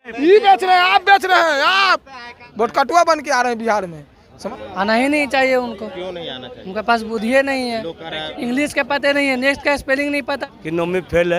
ये बेच रहे हैं, आप बेच रहे हैं, आप वोट कटुआ बन के आ रहे हैं बिहार में। आना ही नहीं चाहिए उनको। क्यों नहीं आना चाहिए? उनके पास बुद्धि नहीं है, लोग कह रहे हैं इंग्लिश के पते नहीं है, नेक्स्ट का स्पेलिंग नहीं पता। कि नौमी फेल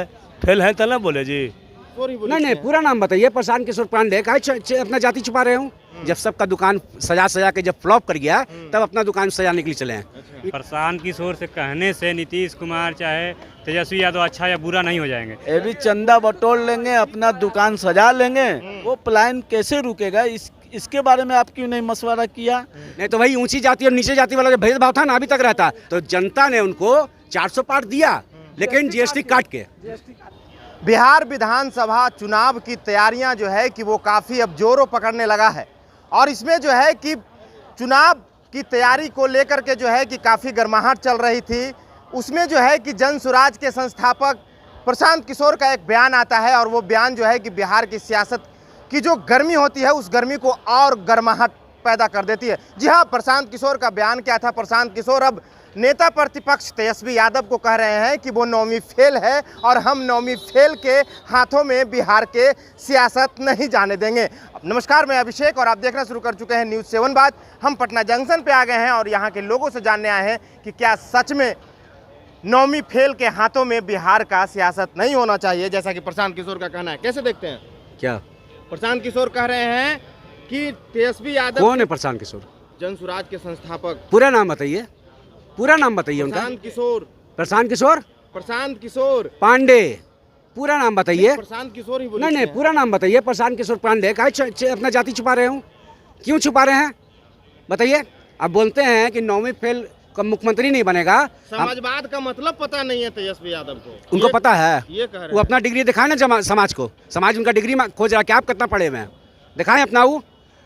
है तो ना बोले जी। नहीं पूरा नाम बताइए। प्रशांत किशोर पांडे का अपना जाति छुपा रहे हूँ। जब सबका दुकान सजा के जब फ्लॉप कर गया तब अपना दुकान सजाने के लिए चले हैं। प्रशांत किशोर से कहने से नीतीश कुमार चाहे तेजस्वी यादव अच्छा या बुरा नहीं हो जाएंगे। ये भी चंदा बटोर लेंगे, अपना दुकान सजा लेंगे, वो प्लान कैसे रुकेगा? इसके बारे में आप क्यों नहीं मशवरा किया? नहीं तो वही ऊंची जाति और नीचे जाति वाला जो भेदभाव था ना अभी तक रहता, तो जनता ने उनको 400 पार दिया, लेकिन जीएसटी काट के। बिहार विधानसभा चुनाव की तैयारियां जो है कि वो काफ़ी अब जोरों पकड़ने लगा है और इसमें जो है कि चुनाव की तैयारी को लेकर के जो है कि काफ़ी गर्माहट चल रही थी। उसमें जो है कि जन सुराज के संस्थापक प्रशांत किशोर का एक बयान आता है और वो बयान जो है कि बिहार की सियासत की जो गर्मी होती है उस गर्मी को और गर्माहट पैदा कर देती है। जी हाँ, प्रशांत किशोर का बयान क्या था? प्रशांत किशोर अब नेता प्रतिपक्ष तेजस्वी यादव को कह रहे हैं कि वो नौवीं फेल है और हम नौवीं फेल के हाथों में बिहार के सियासत नहीं जाने देंगे। नमस्कार, मैं अभिषेक और आप देखना शुरू कर चुके हैं न्यूज़ 7 बात। हम पटना जंक्शन पे आ गए हैं और यहाँ के लोगों से जानने आए हैं कि क्या सच में नौवीं फेल के हाथों में बिहार का सियासत नहीं होना चाहिए, जैसा कि प्रशांत किशोर का कहना है। कैसे देखते हैं? क्या प्रशांत किशोर कह रहे हैं कि तेजस्वी यादव कौन है प्रशांत किशोर? जन सुराज के संस्थापक। पूरा नाम बताइए, पूरा नाम बताइए उनका। प्रशांत किशोर। प्रशांत किशोर पांडे, पूरा नाम बताइए। प्रशांत किशोर ही बोलिए। नहीं पूरा नाम बताइए। प्रशांत किशोर पांडे का अपना जाति छुपा रहे हूँ। क्यों छुपा रहे हैं बताइए? अब बोलते हैं कि नौवीं फेल का मुख्यमंत्री नहीं बनेगा। समाजवाद का मतलब पता नहीं है तेजस्वी यादव को। उनको पता है, ये कह रहे हैं। वो अपना डिग्री दिखाए ना समाज को। समाज उनका डिग्री खोज रहा है कि आप कितना पढ़े हुए हैं, दिखाएं अपना। वो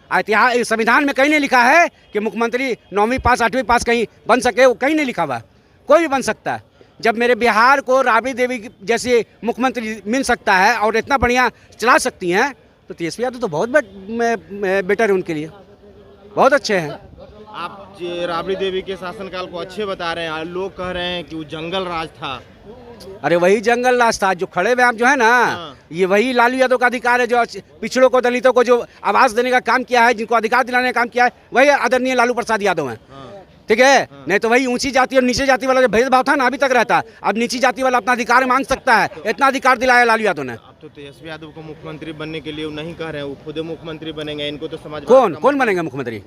इतिहास संविधान में कहीं नहीं लिखा है कि मुख्यमंत्री 9वीं पास 8वीं पास कहीं बन सके, वो कहीं नहीं लिखा हुआ। कोई भी बन सकता है। जब मेरे बिहार को राबड़ी देवी जैसे मुख्यमंत्री मिल सकता है और इतना बढ़िया चला सकती हैं, तो तेजस्वी यादव तो बहुत बेटर है उनके लिए, बहुत अच्छे हैं। आप राबड़ी देवी के शासनकाल को अच्छे बता रहे हैं, लोग कह रहे हैं कि वो जंगल राज था। अरे वही जंगल राज था। जो खड़े हुए आप जो है ना, ये वही लालू यादव का अधिकार है, जो पिछड़ों को दलितों को जो आवाज देने का काम किया है, जिनको अधिकार दिलाने का काम किया है, वही आदरणीय लालू प्रसाद यादव हैं। ठीक है? नहीं तो वही ऊंची जाति और नीचे जाति वाला जो भेदभाव था ना अभी तक रहता, अब नीची जाति वाला अपना अधिकार मांग सकता है। इतना अधिकार दिलाया लालू यादव ने। अब तो तेजस्वी यादव को मुख्यमंत्री बनने के लिए वो नहीं कह रहे हैं, वो खुद मुख्यमंत्री बनेंगे। इनको तो समाज कौन बनेंगे मुख्यमंत्री?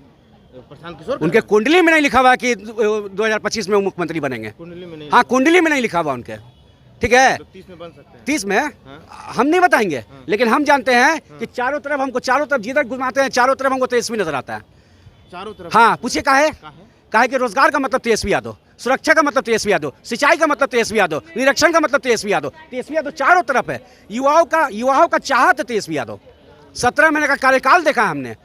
प्रशांत किशोर। उनके कुंडली में नहीं लिखा हुआ कि 2025 में वो मुख्यमंत्री बनेंगे। कुंडली में नहीं। हाँ, कुंडली में नहीं लिखा हुआ उनके। ठीक है? 30 में बन सकते हैं। 30 में हम नहीं बताएंगे, लेकिन हम जानते हैं कि चारों तरफ जिधर घुमाते हैं चारों तरफ हमको तेजस्वी नजर आता है। चारों तरफ? हाँ, पूछिए काहे कि रोजगार का मतलब तेजस्वी यादव, सुरक्षा का मतलब तेजस्वी यादव, सिंचाई का मतलब तेजस्वी यादव, निरीक्षण का मतलब तेजस्वी यादव चारों तरफ है। युवाओं का चाहत है तेजस्वी यादव। 17 महीने का कार्यकाल देखा हमने।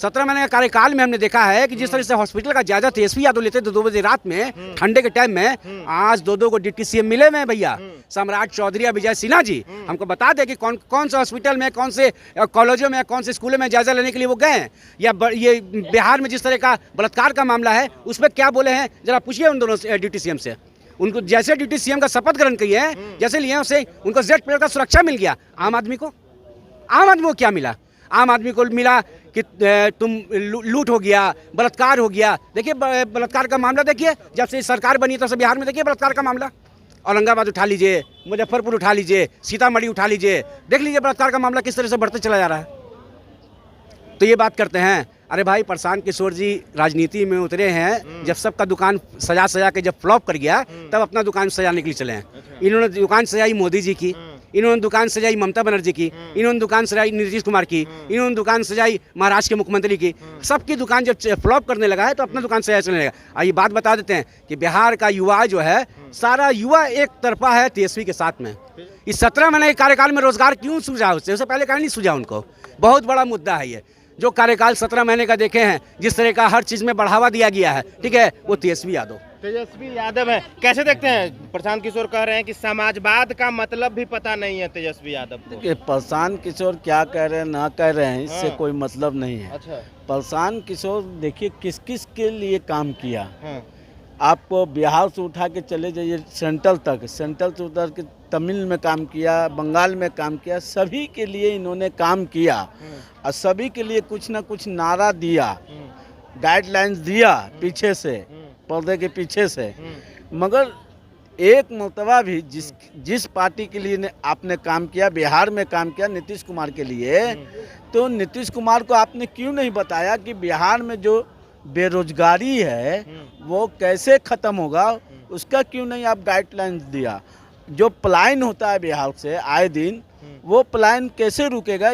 17 महीने के कार्यकाल में हमने देखा है कि जिस तरह से हॉस्पिटल का जायजा तेजस्वी यादव लेते थे 2 बजे रात में ठंडे के टाइम में, आज 2 को डिप्टी सीएम मिले हुए भैया, सम्राट चौधरी या विजय सिन्हा जी। हमको बता दे कि कौन से हॉस्पिटल में, कौन से कॉलेजों में, कौन से स्कूलों में जायजा लेने के लिए वो गए हैं, या ये बिहार में जिस तरह का बलात्कार का मामला है उस पर क्या बोले हैं, जरा पूछिए उन दोनों डिप्टी सीएम से। उनको जैसे डिप्टी सीएम का शपथ ग्रहण किए हैं, जैसे लिए उसे उनको Z+ का सुरक्षा मिल गया। आम आदमी को क्या मिला? आम आदमी को मिला कि तुम लूट हो गया, बलात्कार हो गया। देखिए बलात्कार का मामला देखिए, जब से सरकार बनी तब से बिहार में देखिए बलात्कार का मामला। औरंगाबाद उठा लीजिए, मुजफ्फरपुर उठा लीजिए, सीतामढ़ी उठा लीजिए, देख लीजिए बलात्कार का मामला किस तरह से बढ़ते चला जा रहा है। तो ये बात करते हैं, अरे भाई प्रशांत किशोर जी राजनीति में उतरे हैं, जब सबका दुकान सजा के जब फ्लॉप कर गया तब अपना दुकान सजाने के लिए चले हैं। इन्होंने दुकान सजाई मोदी जी की, इन्होंने दुकान सजाई ममता बनर्जी की, इन्होंने दुकान सजाई नीतीश कुमार की, इन्होंने दुकान सजाई महाराष्ट्र के मुख्यमंत्री की। सबकी दुकान जब फ्लॉप करने लगा है तो अपना दुकान सजा चलने लगा। आइए बात बता देते हैं कि बिहार का युवा जो है, सारा युवा एक तरफा है तेजस्वी के साथ में। इस 17 महीने के कार्यकाल में रोजगार क्यों सूझा? उससे पहले कहीं नहीं सूझा उनको। बहुत बड़ा मुद्दा है ये। जो कार्यकाल 17 महीने का देखे हैं, जिस तरह का हर चीज में बढ़ावा दिया गया है, ठीक है, वो तेजस्वी यादव है। कैसे देखते हैं? प्रशांत किशोर कह रहे हैं कि समाजवाद का मतलब भी पता नहीं है तेजस्वी यादव को। प्रशांत किशोर क्या कह रहे हैं ना कह रहे हैं, इससे कोई मतलब नहीं है। अच्छा। प्रशांत किशोर देखिए किस किस के लिए काम किया। आपको बिहार से उठा के चले जाइए सेंट्रल तक, सेंट्रल से उतर के तमिल में काम किया, बंगाल में काम किया, सभी के लिए इन्होंने काम किया और सभी के लिए कुछ ना कुछ नारा दिया, गाइडलाइंस दिया पीछे से, पर्दे के पीछे से। मगर एक मरतबा भी जिस पार्टी के लिए आपने काम किया, बिहार में काम किया नीतीश कुमार के लिए, तो नीतीश कुमार को आपने क्यों नहीं बताया कि बिहार में जो बेरोजगारी है वो कैसे ख़त्म होगा, उसका क्यों नहीं आप गाइडलाइंस दिया। जो पलायन होता है बिहार से आए दिन, वो पलायन कैसे रुकेगा,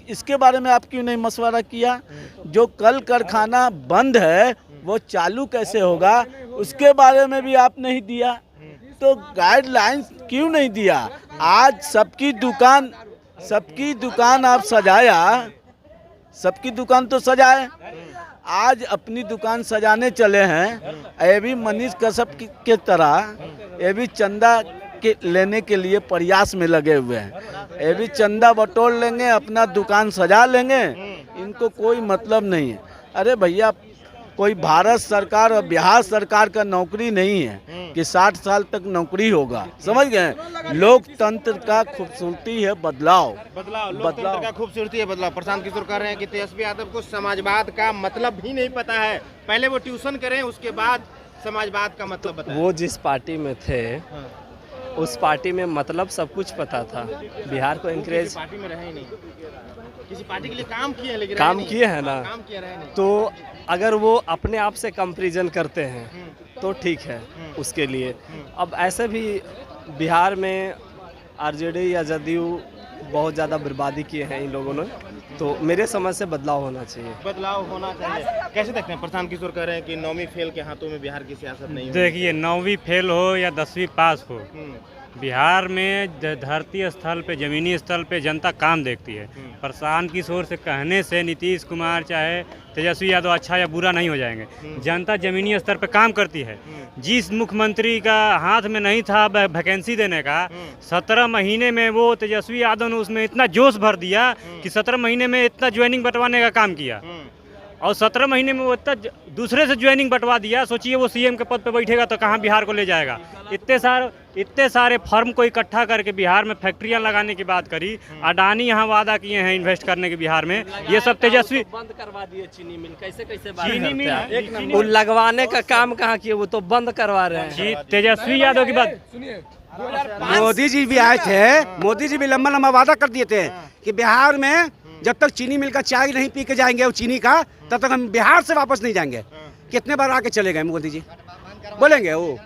इसके बारे में आप क्यों नहीं मशवरा किया। जो कल कारखाना बंद है वो चालू कैसे होगा, उसके बारे में भी आप नहीं दिया। तो गाइडलाइंस क्यों नहीं दिया। आज सबकी दुकान आप सजाया, सबकी दुकान तो सजाए, आज अपनी दुकान सजाने चले हैं। ये भी मनीष कश्यप के तरह ये भी चंदा के लेने के लिए प्रयास में लगे हुए हैं। ये भी चंदा बटोर लेंगे, अपना दुकान सजा लेंगे, इनको कोई मतलब नहीं है। अरे भैया, कोई भारत सरकार और बिहार सरकार का नौकरी नहीं है कि 60 साल तक नौकरी होगा, समझ गए। लोकतंत्र का खूबसूरती है बदलाव लोकतंत्र का खूबसूरती है बदलाव। प्रशांत किशोर कह रहे हैं कि तेजस्वी यादव को समाजवाद का मतलब भी नहीं पता है, पहले वो ट्यूशन करें उसके बाद समाजवाद का मतलब बताएं। वो जिस पार्टी में थे उस पार्टी में मतलब सब कुछ पता था। बिहार को एनकरेज, पार्टी में रहे ही नहीं, किसी पार्टी के लिए काम किए हैं लेकिन काम किए हैं ना, काम किए रहे नहीं। तो अगर वो अपने आप से कंपैरिजन करते हैं तो ठीक है उसके लिए। अब ऐसे भी बिहार में आरजेडी या जदयू बहुत ज़्यादा बर्बादी किए हैं इन लोगों ने, तो मेरे समझ से बदलाव होना चाहिए। बदलाव होना चाहिए। कैसे देखते हैं, प्रशांत किशोर कह रहे हैं कि 9वीं फेल के हाथों में बिहार की सियासत नहीं है। देखिए 9वीं फेल हो या 10वीं पास हो, बिहार में धरती स्थल पे, ज़मीनी स्तर पे जनता काम देखती है। प्रशांत किशोर से कहने से नीतीश कुमार चाहे तेजस्वी यादव अच्छा या बुरा नहीं हो जाएंगे। जनता ज़मीनी स्तर पे काम करती है। जिस मुख्यमंत्री का हाथ में नहीं था वैकेंसी देने का, 17 महीने में वो तेजस्वी यादव ने उसमें इतना जोश भर दिया कि 17 महीने में इतना ज्वाइनिंग बंटवाने का काम किया, और 17 महीने में वो इतना दूसरे से ज्वाइनिंग बंटवा दिया। सोचिए वो सीएम के पद पे बैठेगा तो कहाँ बिहार को ले जाएगा। इतने सारे फर्म को इकट्ठा करके बिहार में फैक्ट्रियां लगाने की बात करी। अडानी यहाँ वादा किए हैं इन्वेस्ट करने के बिहार में, ये सब तेजस्वी बंद करवा दिए। चीनी मिल कैसे चीनी मिल वो लगवाने का काम कहाँ किए, वो तो बंद करवा रहे हैं। तेजस्वी यादव की बात, मोदी जी भी आए थे, मोदी जी भी लंबा लंबा वादा कर दिए थे कि बिहार में जब तक चीनी मिल का चाय नहीं पी के जाएंगे वो चीनी का, तब तक हम बिहार से वापस नहीं जाएंगे। कितने बार आके चले गए मोदी जी, बोलेंगे वो,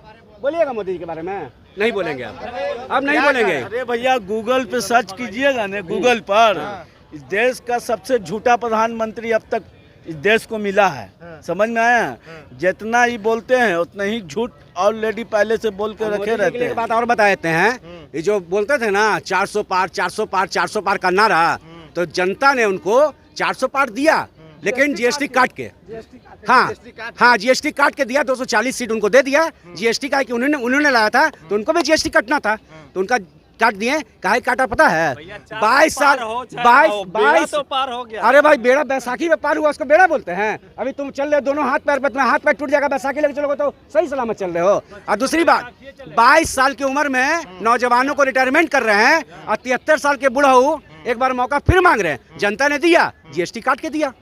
बोलिएगा मोदी जी के बारे में? नहीं बोलेंगे अब नहीं बोलेंगे। अरे भैया, गूगल पे सर्च कीजिएगा ना, गूगल पर इस देश का सबसे झूठा प्रधानमंत्री अब तक इस देश को मिला है, समझ में आया। जितना ही बोलते हैं उतना ही झूठ ऑलरेडी पहले से बोल के रखे रहते हैं। बात और बता देते हैं, ये जो बोलते थे ना 400 पार 400 पार 400 पार करना रहा, तो जनता ने उनको 400 पार दिया, लेकिन जीएसटी काट के, हाँ जीएसटी काट के दिया। 240 सीट उनको दे दिया। जीएसटी का कि उन्होंने लाया था तो उनको भी जीएसटी कटना था, तो उनका काट दिए। काहे काटा पता है? 22 साल 22 तो पार हो गया। अरे भाई, बेड़ा बैसाखी में पार हुआ, उसको बेड़ा बोलते हैं। अभी तुम चल रहे हो दोनों हाथ पैर पे, तुम्हारा हाथ पैर टूट जाएगा, बैसाखी लेके चलोगे तो सही सलामत चल रहे हो। और दूसरी बात, 22 साल की उम्र में नौजवानों को रिटायरमेंट कर रहे हैं और 73 साल के बुढ़ऊ एक बार मौका फिर मांग रहे हैं। जनता ने दिया, जीएसटी काट के दिया,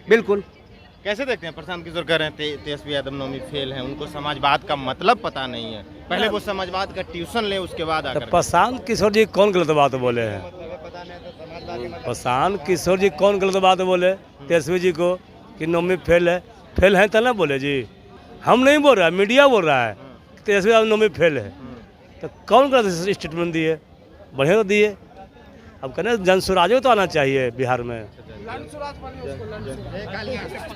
बिल्कुल। कैसे देखते हैं, प्रशांत किशोर कह रहे हैं तेजस्वी यादव 9वीं फेल है, उनको समाजवाद का मतलब पता नहीं है, पहले वो समाजवाद का ट्यूशन ले उसके बाद आकर। प्रशांत किशोर जी कौन गलत बात बोले हैं? प्रशांत किशोर जी कौन गलत बात बोले तेजस्वी जी को कि 9वीं फेल है तो ना बोले जी। हम नहीं बोल रहा है, मीडिया बोल रहा है तेजस्वी यादव 9वीं फेल है, तो कौन गलत स्टेटमेंट दिए? बढ़िया तो दिए। अब कहने जनसुराज तो आना चाहिए बिहार में।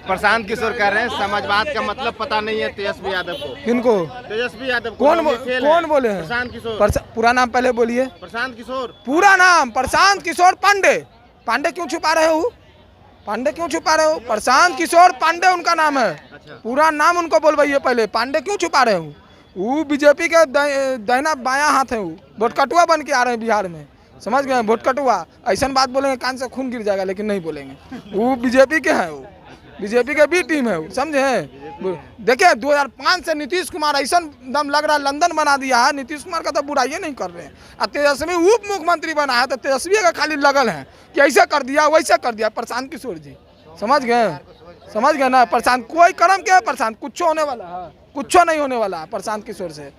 प्रशांत किशोर कह रहे हैं समाजवाद का मतलब पता नहीं है तेजस्वी यादव को। किनको? तेजस्वी यादव को। कौन बोले हैं? प्रशांत किशोर। पूरा नाम पहले बोलिए। प्रशांत किशोर। पूरा नाम प्रशांत किशोर पांडे। पांडे क्यों छुपा रहे हो? पांडे क्यों छुपा रहे हो? प्रशांत किशोर पांडे उनका नाम है। पूरा नाम उनको बोलवाइए पहले। पांडे क्यों छुपा रहे हो? वो बीजेपी के दाहिना बायां हाथ है, वो वोट कटुआ बन के आ रहे हैं बिहार में, समझ गए? वोट कटुआ, ऐसा बात बोलेंगे कान से खून गिर जाएगा, लेकिन नहीं बोलेंगे। वो बीजेपी के हैं, वो बीजेपी के बी टीम है वो, समझे हैं। देखिए 2005 से नीतीश कुमार ऐसा दम लग रहा है लंदन बना दिया है। नीतीश कुमार का तो बुराई नहीं कर रहे हैं। और तेजस्वी उप मुख्यमंत्री बना है तो तेजस्वी का खाली लगल है कि ऐसा कर दिया वैसा कर दिया। प्रशांत किशोर जी समझ गए ना। प्रशांत कोई कर्म क्या है, प्रशांत कुछ होने वाला है, कुछ नहीं होने वाला है प्रशांत किशोर से।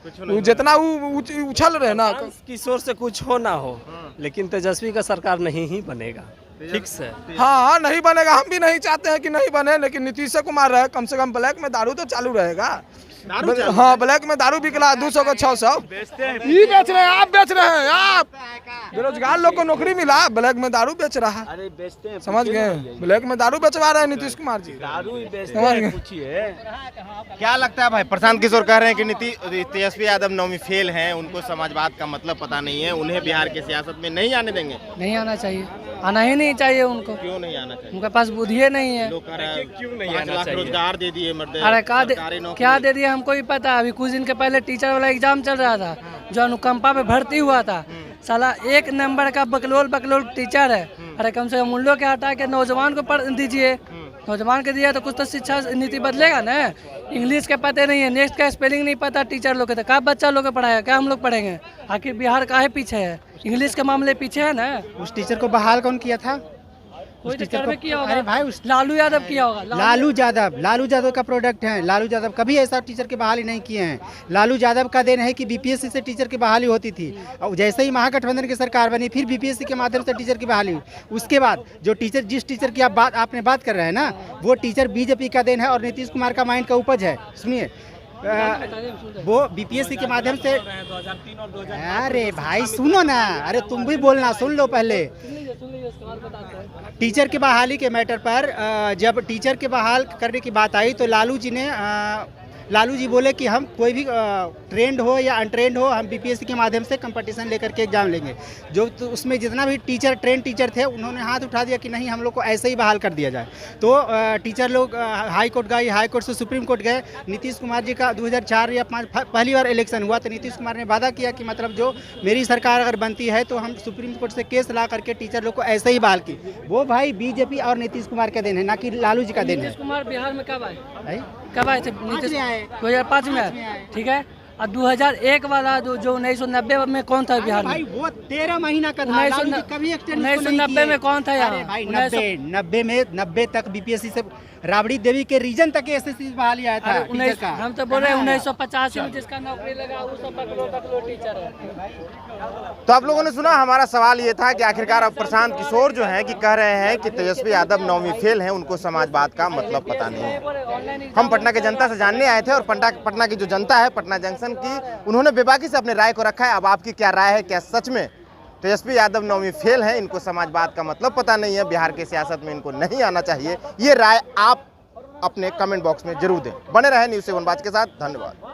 जितना उछल रहे ना, किशोर से कुछ हो ना हो, लेकिन तेजस्वी का सरकार नहीं ही बनेगा, फिक्स है। हाँ नहीं बनेगा। हम भी नहीं चाहते हैं कि नहीं बने, लेकिन नीतीश कुमार रहे कम से कम ब्लैक में दारू तो चालू रहेगा। हाँ ब्लैक में दारू बिकला 200 का 600 ये बेच रहे हैं। आप बेच रहे हैं, आप बेरोजगार लोग को नौकरी मिला, ब्लैक में दारू बेच रहा है। अरे बेचते हैं, समझ गए, ब्लैक में दारू बेचवा रहे हैं नीतीश कुमार जी। दारू ही बेचते समझ हैं, गए। पूछिए। क्या लगता है भाई, प्रशांत किशोर कह रहे हैं कि तेजस्वी यादव नौवीं फेल हैं, उनको समाजवाद का मतलब पता नहीं है, उन्हें बिहार की सियासत में नहीं आने देंगे। नहीं आना चाहिए, आना ही नहीं चाहिए उनको। क्यों नहीं आना चाहिए? उनके पास बुद्धि नहीं है। लोग कह रहे हैं क्यों नहीं आना चाहिए? रोजगार दे दिए मर्दे, अरे सरकारी नौकरी। क्या दे दिया हमको ही पता। अभी कुछ दिन के पहले टीचर वाला एग्जाम चल रहा था, जो अनुकंपा पे भर्ती हुआ था, साला 1 नंबर का बकलोल टीचर है। अरे कम से कम उन लोग के हटा के नौजवान को पढ़ दीजिए। नौजवान के दिया तो कुछ तो शिक्षा नीति बदलेगा ना। इंग्लिश के पते नहीं है, नेक्स्ट का स्पेलिंग नहीं पता टीचर लोग के, तो क्या बच्चा लोग को पढ़ाएगा, क्या हम लोग पढ़ेंगे? आखिर बिहार काहे पीछे है? इंग्लिश के मामले पीछे है ना। उस टीचर को बहाल कौन किया था? कोई तो सर्वे किया होगा। अरे भाई उस लालू यादव किया होगा। लालू यादव का प्रोडक्ट है। लालू यादव कभी ऐसा टीचर की बहाली नहीं किए हैं। लालू यादव का देन है कि बीपीएससी से टीचर की बहाली होती थी, और जैसे ही महागठबंधन की सरकार बनी फिर बीपीएससी के माध्यम से टीचर की बहाली हुई। उसके बाद जो टीचर, जिस टीचर की आपने बात कर रहे हैं ना, वो टीचर बीजेपी का देन है और नीतीश कुमार का माइंड का उपज है। सुनिए, वो बीपीएससी के माध्यम से। अरे भाई सुनो ना, अरे तुम भी बोलना, सुन लो पहले। टीचर की बहाली के मैटर पर जब टीचर के बहाल करने की बात आई तो लालू जी बोले कि हम कोई भी ट्रेंड हो या अनट्रेंड हो, हम बीपीएससी के माध्यम से कंपटीशन लेकर के एग्जाम लेंगे। जो तो उसमें जितना भी ट्रेंड टीचर थे, उन्होंने हाथ उठा दिया कि नहीं, हम लोग को ऐसे ही बहाल कर दिया जाए। तो टीचर लोग हाई कोर्ट गए, हाई कोर्ट से सुप्रीम कोर्ट गए। नीतीश कुमार जी का 2004 या 5 पहली बार इलेक्शन हुआ तो नीतीश कुमार ने वादा किया कि मतलब जो मेरी सरकार अगर बनती है तो हम सुप्रीम कोर्ट से केस ला करके टीचर लोग को ऐसे ही बहाल की। वो भाई बीजेपी और नीतीश कुमार का देन है, ना कि लालू जी का देन है। नीतीश कुमार बिहार में कब आए? कब आए थे? 2005 में आए, ठीक है। और 2001 वाला जो 1990 में कौन था बिहार में? भाई वो 13 महीना का था। लालू जी कभी एक्सटेंड नहीं किए। 1990 में कौन था यार? अरे भाई 90 तक बीपीएससी से राबड़ी देवी के रीजन तक एसएससी बहाली आया था टीचर का। हम तो बोल रहे हैं 1985 में जिसका नौकरी लगा वो सब बकलो टीचर है। तो आप लोगों ने सुना, हमारा सवाल ये था कि आखिरकार अब प्रशांत किशोर जो हैं कि कह रहे हैं कि तेजस्वी यादव नौवीं फेल हैं, उनको समाजवाद का मतलब पता नहीं है। हम पटना के जनता से जानने आए थे और पटना की जो जनता है पटना जंक्शन की, उन्होंने बेबाकी से अपने राय को रखा है। अब आपकी क्या राय है? क्या सच में तेजस्वी यादव नौवीं फेल हैं, इनको समाजवाद का मतलब पता नहीं है, बिहार की सियासत में इनको नहीं आना चाहिए? ये राय आप अपने कमेंट बॉक्स में जरूर दें। बने रहे न्यूज़ 7 बाज के साथ। धन्यवाद।